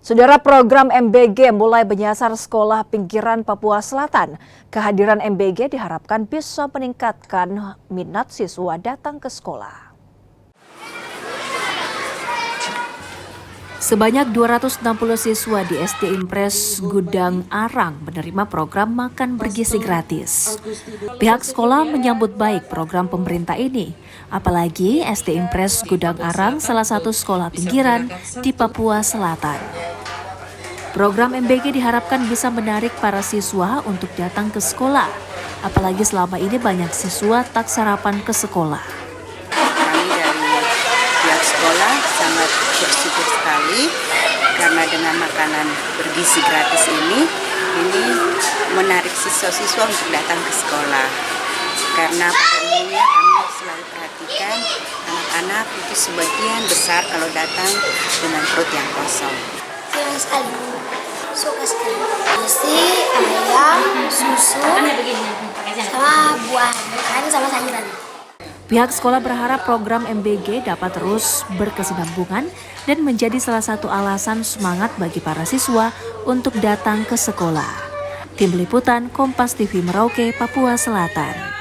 Saudara, program MBG mulai menyasar sekolah pinggiran Papua Selatan. Kehadiran MBG diharapkan bisa meningkatkan minat siswa datang ke sekolah. Sebanyak 260 siswa di SD Impres Gudang Arang menerima program makan bergizi gratis. Pihak sekolah menyambut baik program pemerintah ini, apalagi SD Impres Gudang Arang salah satu sekolah pinggiran di Papua Selatan. Program MBG diharapkan bisa menarik para siswa untuk datang ke sekolah, apalagi selama ini banyak siswa tak sarapan ke sekolah. Kami dari pihak sekolah sangat bersyukur sekali karena dengan makanan bergizi gratis ini menarik siswa-siswa untuk datang ke sekolah. Karena pada umumnya kami selalu perhatikan anak-anak itu sebagian besar kalau datang dengan perut yang kosong. Senang sekali, suka sekali. Nasi, ayam, susu, sama buah, sama sayuran. Pihak sekolah berharap program MBG dapat terus berkesinambungan dan menjadi salah satu alasan semangat bagi para siswa untuk datang ke sekolah. Tim Liputan Kompas TV Merauke, Papua Selatan.